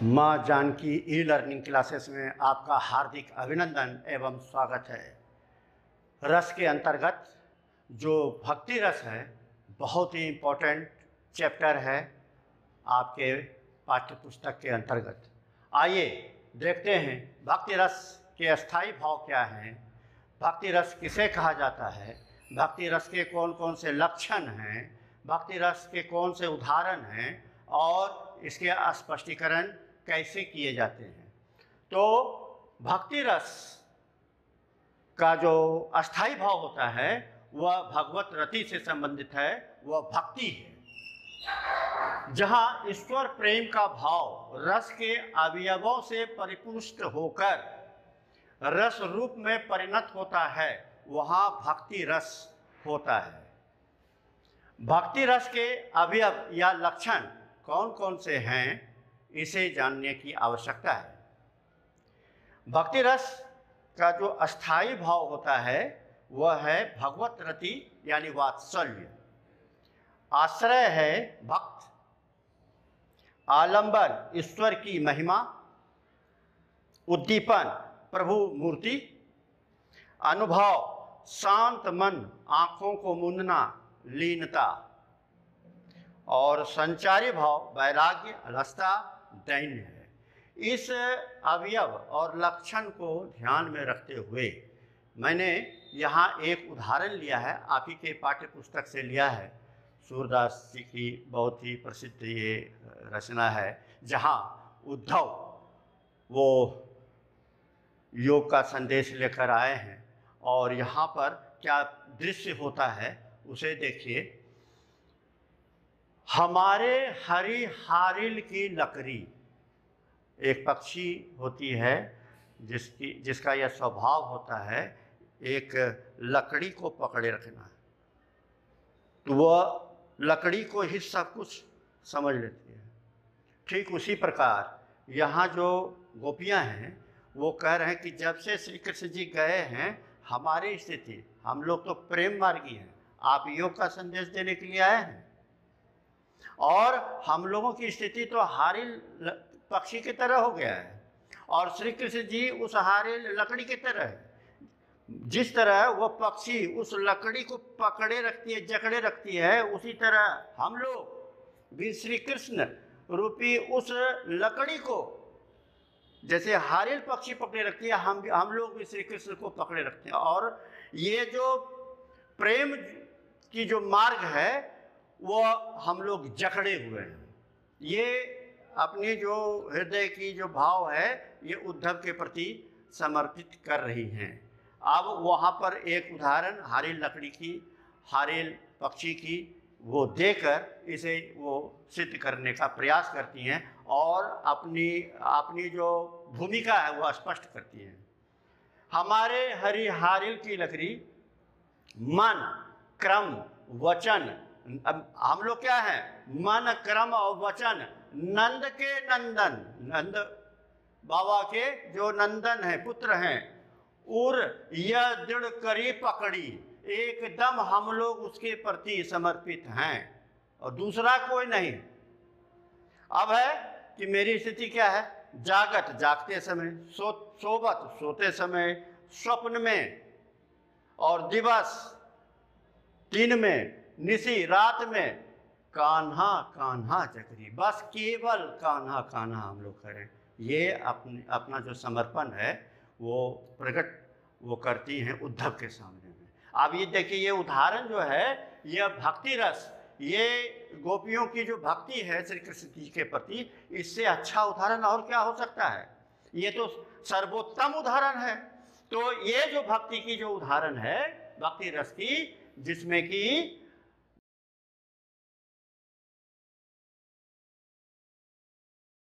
माँ Janaki e learning classes में आपका हार्दिक अभिनंदन एवं स्वागत है। रस के अंतर्गत जो भक्ति रस है बहुत ही इम्पोर्टेंट चैप्टर है आपके पाठ्य पुस्तक के अंतर्गत। आइए देखते हैं भक्ति रस के अस्थाई भाव क्या हैं, भक्ति रस किसे कहा जाता है, भक्ति रस के कौन कौन से लक्षण हैं, भक्ति रस के कौन से उदाहरण हैं और इसके स्पष्टीकरण कैसे किए जाते हैं। तो भक्ति रस का जो अस्थाई भाव होता है वह भगवत रति से संबंधित है, वह भक्ति है, जहाँ ईश्वर प्रेम का भाव रस के अवयवों से परिपुष्ट होकर रस रूप में परिणत होता है, वहाँ भक्ति रस होता है। भक्ति रस के अवयव या लक्षण कौन कौन से हैं, इसे जानने की आवश्यकता है। भक्ति रस का जो अस्थाई भाव होता है वह है भगवत रति यानी वात्सल्य। आश्रय है भक्त, आलंबन ईश्वर की महिमा, उद्दीपन प्रभु मूर्ति, अनुभव शांत मन, आँखों को मूंदना लीनता, और संचारी भाव वैराग्य अलसता दैन्य है। इस अवयव और लक्षण को ध्यान में रखते हुए मैंने यहाँ एक उदाहरण लिया है, आप ही के पाठ्य पुस्तक से लिया है। सूरदास जी की बहुत ही प्रसिद्ध ये रचना है, जहाँ उद्धव वो योग का संदेश लेकर आए हैं और यहाँ पर क्या दृश्य होता है उसे देखिए। हमारे हरी हारिल की लकड़ी, एक पक्षी होती है जिसका यह स्वभाव होता है एक लकड़ी को पकड़े रखना, तो वह लकड़ी को ही सब कुछ समझ लेती है। ठीक उसी प्रकार यहाँ जो गोपियाँ हैं वो कह रहे हैं कि जब से श्री कृष्ण जी गए हैं हमारी स्थिति, हम लोग तो प्रेम मार्गी हैं, आप योग का संदेश देने के लिए आए हैं और हम लोगों की स्थिति तो हारिल पक्षी की तरह हो गया है और श्री कृष्ण जी उस हारिल लकड़ी की तरह है। जिस तरह वह पक्षी उस लकड़ी को पकड़े रखती है, जकड़े रखती है, उसी तरह हम लोग भी श्री कृष्ण रूपी उस लकड़ी को जैसे हारिल पक्षी पकड़े रखती है, हम लोग भी श्री कृष्ण को पकड़े रखते हैं। और ये जो प्रेम की जो मार्ग है वो हम लोग जकड़े हुए हैं। ये अपनी जो हृदय की जो भाव है ये उद्धव के प्रति समर्पित कर रही हैं। अब वहाँ पर एक उदाहरण हारिल लकड़ी की, हारिल पक्षी की वो देकर इसे वो सिद्ध करने का प्रयास करती हैं और अपनी जो भूमिका है वो स्पष्ट करती हैं। हमारे हरी हारिल की लकड़ी मन क्रम वचन, अब हम लोग क्या हैं, मन क्रम और वचन, नंद के नंदन, नंद बाबा के जो नंदन हैं, पुत्र हैं, और यह दृढ़ करी पकड़ी, एकदम हम लोग उसके प्रति समर्पित हैं और दूसरा कोई नहीं। अब है कि मेरी स्थिति क्या है, जागत जागते समय, सोबत सोते समय, स्वप्न में और दिवस दिन में, निसी रात में, कान्हा कान्हा जकरी, बस केवल कान्हा कान्हा हम लोग करें। ये अपना जो समर्पण है वो प्रकट वो करती हैं उद्धव के सामने में। अब ये देखिए, ये उदाहरण जो है यह भक्ति रस, ये गोपियों की जो भक्ति है श्री कृष्ण जी के प्रति, इससे अच्छा उदाहरण और क्या हो सकता है। ये तो सर्वोत्तम उदाहरण है। तो ये जो भक्ति की जो उदाहरण है भक्ति रस की, जिसमें कि